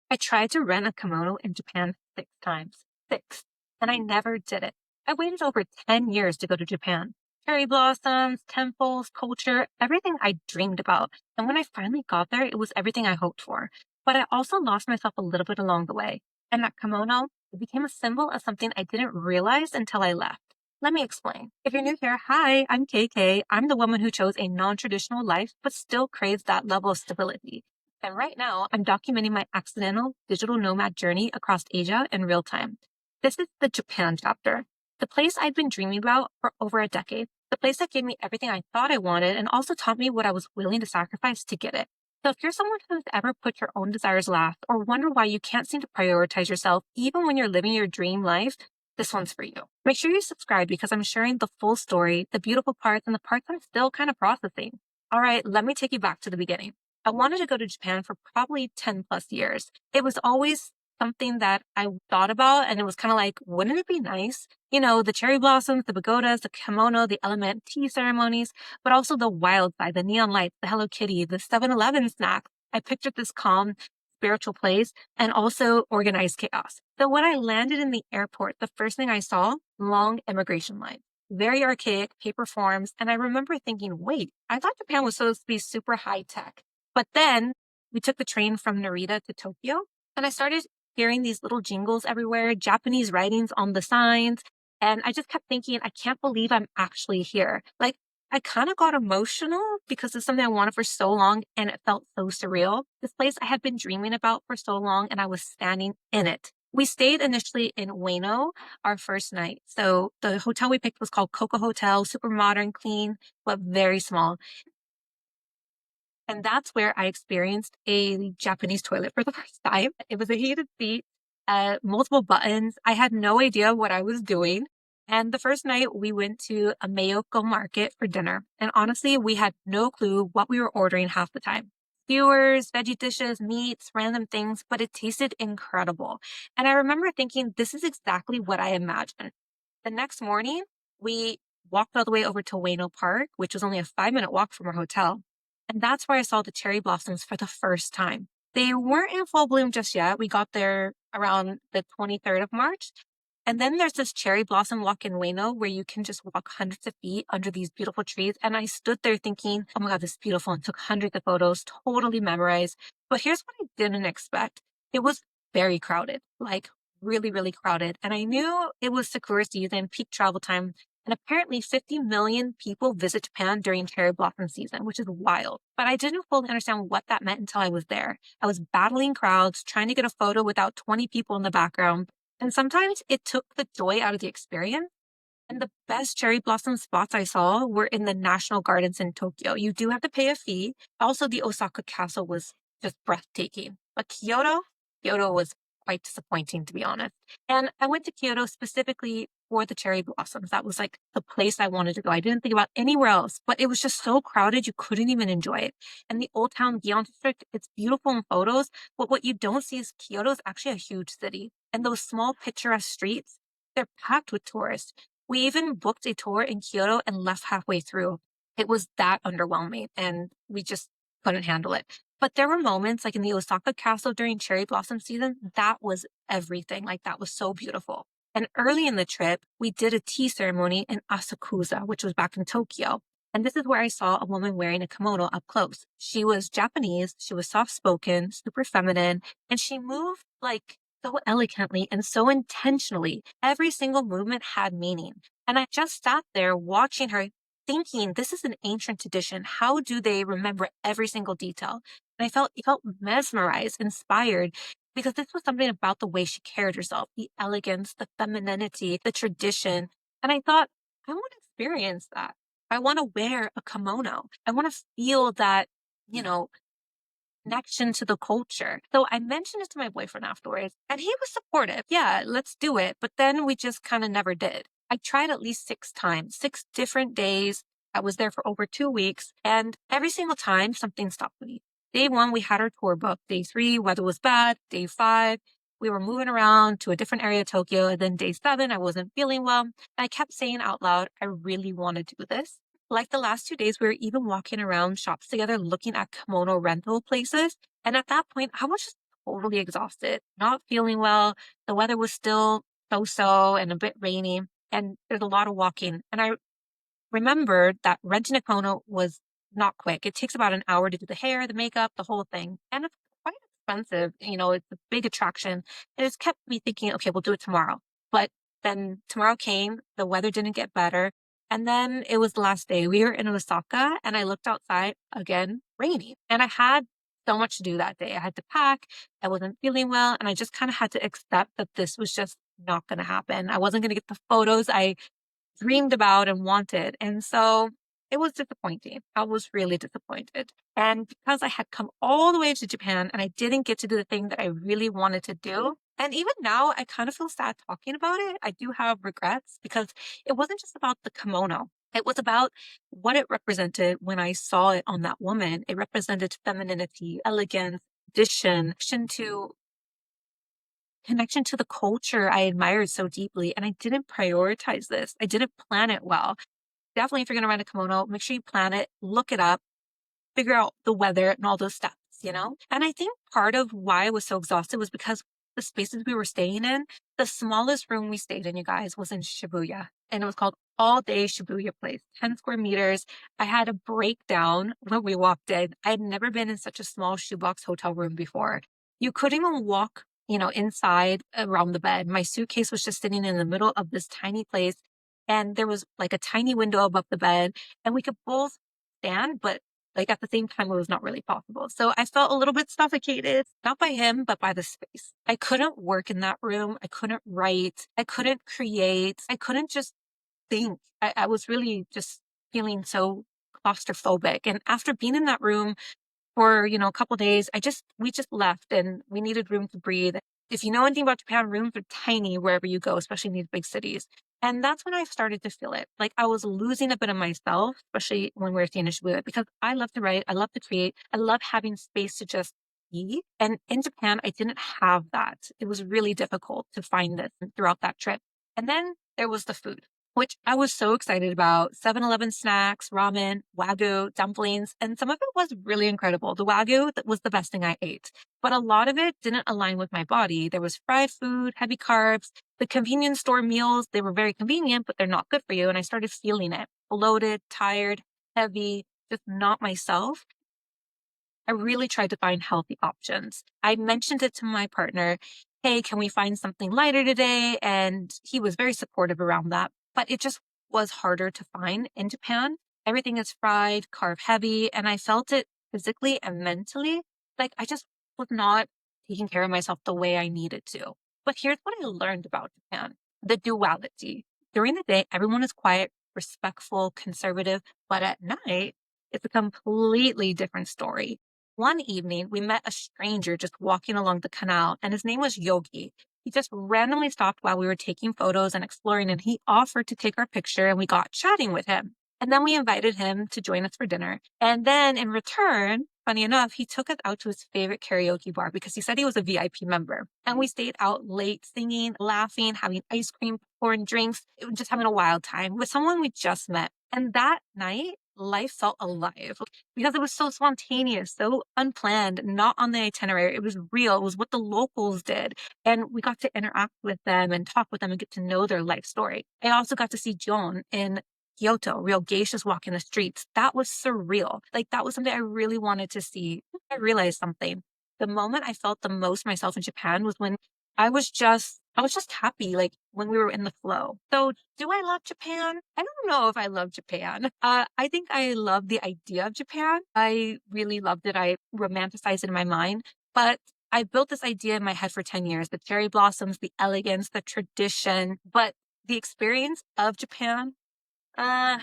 I tried to rent a kimono in Japan 6 times. Six. And I never did it. I waited over 10 years to go to Japan. Cherry blossoms, temples, culture, everything I dreamed about. And when I finally got there, it was everything I hoped for. But I also lost myself a little bit along the way. And that kimono, it became a symbol of something I didn't realize until I left. Let me explain. If you're new here, hi, I'm KK. I'm the woman who chose a non-traditional life, but still craves that level of stability. And right now, I'm documenting my accidental digital nomad journey across Asia in real time. This is the Japan chapter, the place I'd been dreaming about for over a decade, the place that gave me everything I thought I wanted and also taught me what I was willing to sacrifice to get it. So if you're someone who's ever put your own desires last or wonder why you can't seem to prioritize yourself even when you're living your dream life, this one's for you. Make sure you subscribe because I'm sharing the full story, the beautiful parts, and the parts I'm still kind of processing. All right, let me take you back to the beginning. I wanted to go to Japan for probably 10 plus years. It was always something that I thought about, and it was kind of like, wouldn't it be nice? You know, the cherry blossoms, the pagodas, the kimono, the element tea ceremonies, but also the wild side, the neon lights, the Hello Kitty, the 7-Eleven snack. I pictured this calm, spiritual place and also organized chaos. So when I landed in the airport, the first thing I saw, long immigration lines. Very archaic paper forms. And I remember thinking, wait, I thought Japan was supposed to be super high tech. But then we took the train from Narita to Tokyo, and I started hearing these little jingles everywhere, Japanese writings on the signs. And I just kept thinking, I can't believe I'm actually here. Like, I kind of got emotional because it's something I wanted for so long and it felt so surreal. This place I had been dreaming about for so long and I was standing in it. We stayed initially in Ueno our first night. So the hotel we picked was called Coco Hotel, super modern, clean, but very small. And that's where I experienced a Japanese toilet for the first time. It was a heated seat, multiple buttons. I had no idea what I was doing. And the first night we went to a Mayoko market for dinner. And honestly, we had no clue what we were ordering half the time. Skewers, veggie dishes, meats, random things, but it tasted incredible. And I remember thinking, this is exactly what I imagined. The next morning, we walked all the way over to Ueno Park, which was only a 5-minute walk from our hotel. And that's where I saw the cherry blossoms for the first time. They weren't in full bloom just yet. We got there around the 23rd of March. And then there's this cherry blossom walk in Ueno where you can just walk hundreds of feet under these beautiful trees. And I stood there thinking, oh my God, this is beautiful, and took hundreds of photos, totally memorized. But here's what I didn't expect. It was very crowded, like really, really crowded. And I knew it was Sakura season, peak travel time. And apparently 50 million people visit Japan during cherry blossom season, which is wild. But I didn't fully understand what that meant until I was there. I was battling crowds, trying to get a photo without 20 people in the background. And sometimes it took the joy out of the experience. And the best cherry blossom spots I saw were in the national gardens in Tokyo. You do have to pay a fee. Also, the Osaka castle was just breathtaking. But Kyoto was quite disappointing, to be honest. And I went to Kyoto specifically for the cherry blossoms. That was like the place I wanted to go. I didn't think about anywhere else, but it was just so crowded you couldn't even enjoy it. And the Old Town Gion district, it's beautiful in photos, but what you don't see is Kyoto is actually a huge city. And those small picturesque streets, they're packed with tourists. We even booked a tour in Kyoto and left halfway through. It was that underwhelming and we just couldn't handle it. But there were moments like in the Osaka castle during cherry blossom season, that was everything. Like that was so beautiful. And early in the trip, we did a tea ceremony in Asakusa, which was back in Tokyo. And this is where I saw a woman wearing a kimono up close. She was Japanese, she was soft spoken, super feminine, and she moved like so elegantly and so intentionally. Every single movement had meaning. And I just sat there watching her thinking, this is an ancient tradition. How do they remember every single detail? And I felt mesmerized, inspired, because this was something about the way she carried herself, the elegance, the femininity, the tradition. And I thought, I want to experience that. I want to wear a kimono. I want to feel that, you know, connection to the culture. So I mentioned it to my boyfriend afterwards, and he was supportive. Yeah, let's do it. But then we just kind of never did. I tried at least 6 times, 6 different days. I was there for over 2 weeks, and every single time something stopped me. Day 1, we had our tour booked. Day 3, weather was bad. Day 5, we were moving around to a different area of Tokyo. And then day 7, I wasn't feeling well. And I kept saying out loud, I really want to do this. Like the last 2 days, we were even walking around shops together looking at kimono rental places. And at that point, I was just totally exhausted, not feeling well. The weather was still so-so and a bit rainy, and there's a lot of walking. And I remembered that renting a kimono was not quick. It takes about an hour to do the hair, the makeup, the whole thing. And it's quite expensive. It's a big attraction. It just kept me thinking, okay, we'll do it tomorrow. But then tomorrow came, the weather didn't get better. And then it was the last day. We were in Osaka and I looked outside again, rainy. And I had so much to do that day. I had to pack. I wasn't feeling well. And I just kind of had to accept that this was just not going to happen. I wasn't going to get the photos I dreamed about and wanted. And so it was disappointing. I was really disappointed. And because I had come all the way to Japan and I didn't get to do the thing that I really wanted to do. And even now, I kind of feel sad talking about it. I do have regrets because it wasn't just about the kimono. It was about what it represented when I saw it on that woman. It represented femininity, elegance, tradition, connection to the culture I admired so deeply. And I didn't prioritize this. I didn't plan it well. Definitely, if you're going to rent a kimono, make sure you plan it, look it up, figure out the weather and all those steps. And I think part of why I was so exhausted was because the spaces we were staying in, the smallest room we stayed in, you guys, was in Shibuya. And it was called All Day Shibuya Place, 10 square meters. I had a breakdown when we walked in. I had never been in such a small shoebox hotel room before. You couldn't even walk, inside around the bed. My suitcase was just sitting in the middle of this tiny place. And there was like a tiny window above the bed, and we could both stand, but like at the same time, it was not really possible. So I felt a little bit suffocated, not by him, but by the space. I couldn't work in that room. I couldn't write. I couldn't create. I couldn't just think. I was really just feeling so claustrophobic. And after being in that room for, a couple of days, we just left and we needed room to breathe. If you know anything about Japan, rooms are tiny wherever you go, especially in these big cities. And that's when I started to feel it. Like I was losing a bit of myself, especially when we were staying in Shibuya, because I love to write. I love to create. I love having space to just be. And in Japan, I didn't have that. It was really difficult to find this throughout that trip. And then there was the food, which I was so excited about. 7-Eleven snacks, ramen, wagyu, dumplings, and some of it was really incredible. The wagyu that was the best thing I ate, but a lot of it didn't align with my body. There was fried food, heavy carbs, the convenience store meals. They were very convenient, but they're not good for you. And I started feeling it, bloated, tired, heavy, just not myself. I really tried to find healthy options. I mentioned it to my partner. Hey, can we find something lighter today? And he was very supportive around that, but it just was harder to find in Japan. Everything is fried, carb heavy, and I felt it physically and mentally. Like I just was not taking care of myself the way I needed to. But here's what I learned about Japan: the duality. During the day, everyone is quiet, respectful, conservative, but at night, it's a completely different story. One evening, we met a stranger just walking along the canal, and his name was Yogi. He just randomly stopped while we were taking photos and exploring, and he offered to take our picture, and we got chatting with him. And then we invited him to join us for dinner. And then in return, funny enough, he took us out to his favorite karaoke bar because he said he was a VIP member. And we stayed out late singing, laughing, having ice cream, pouring drinks, just having a wild time with someone we just met. And that night, life felt alive because it was so spontaneous, so unplanned, not on the itinerary. It was real. It was what the locals did. And we got to interact with them and talk with them and get to know their life story. I also got to see John in Kyoto, real geishas walking the streets. That was surreal. Like that was something I really wanted to see. I realized something. The moment I felt the most myself in Japan was when I was just happy, like when we were in the flow. So do I love Japan? I don't know if I love Japan. I think I love the idea of Japan. I really loved it. I romanticized it in my mind, but I built this idea in my head for 10 years, the cherry blossoms, the elegance, the tradition, but the experience of Japan, uh,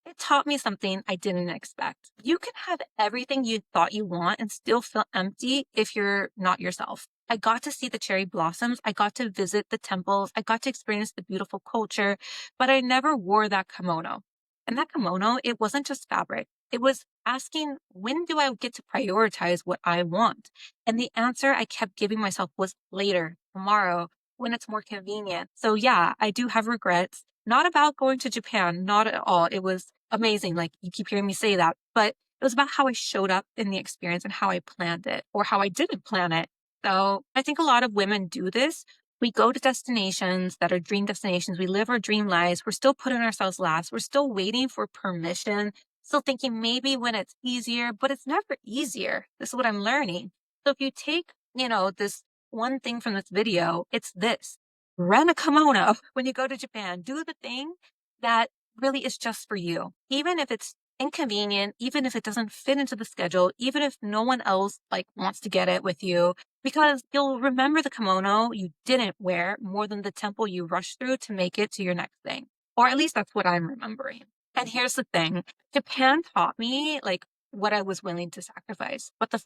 it taught me something I didn't expect. You can have everything you thought you want and still feel empty if you're not yourself. I got to see the cherry blossoms. I got to visit the temples. I got to experience the beautiful culture, but I never wore that kimono. And that kimono, it wasn't just fabric. It was asking, when do I get to prioritize what I want? And the answer I kept giving myself was later, tomorrow, when it's more convenient. So yeah, I do have regrets. Not about going to Japan, not at all. It was amazing. Like you keep hearing me say that, but It was about how I showed up in the experience and how I planned it or how I didn't plan it. So I think a lot of women do this. We go to destinations that are dream destinations. We live our dream lives. We're still putting ourselves last. We're still waiting for permission, still thinking maybe when it's easier, but it's never easier. This is what I'm learning. So if you take, this one thing from this video, it's this: rent a kimono when you go to Japan. Do the thing that really is just for you, even if it's inconvenient, even if it doesn't fit into the schedule, even if no one else wants to get it with you, because you'll remember the kimono you didn't wear more than the temple you rushed through to make it to your next thing. Or at least that's what I'm remembering. And here's the thing: Japan taught me what I was willing to sacrifice. But the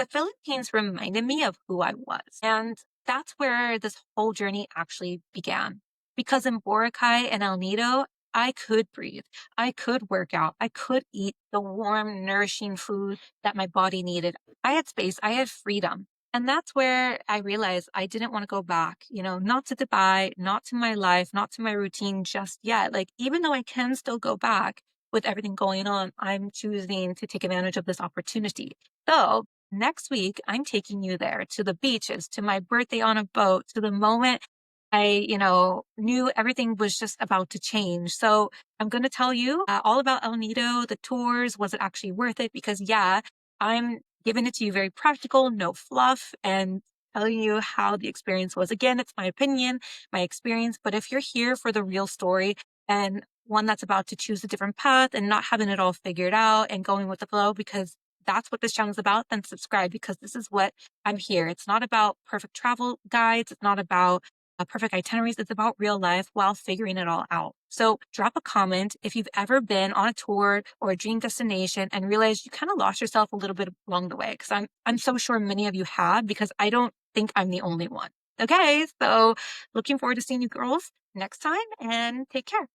Philippines reminded me of who I was. And that's where this whole journey actually began. Because in Boracay and El Nido, I could breathe. I could work out. I could eat the warm, nourishing food that my body needed. I had space. I had freedom. And that's where I realized I didn't want to go back, not to Dubai, not to my life, not to my routine just yet. Even though I can still go back with everything going on, I'm choosing to take advantage of this opportunity. So next week, I'm taking you there to the beaches, to my birthday on a boat, to the moment I, knew everything was just about to change. So I'm going to tell you all about El Nido, the tours. Was it actually worth it? Because yeah, I'm giving it to you very practical, no fluff, and telling you how the experience was. Again, it's my opinion, my experience, but if you're here for the real story and one that's about to choose a different path and not having it all figured out and going with the flow, because that's what this channel is about, then subscribe, because this is what I'm here. It's not about perfect travel guides. It's not about perfect itineraries. It's about real life while figuring it all out. So drop a comment if you've ever been on a tour or a dream destination and realized you kind of lost yourself a little bit along the way. Because I'm so sure many of you have, because I don't think I'm the only one. Okay, so looking forward to seeing you girls next time, and take care.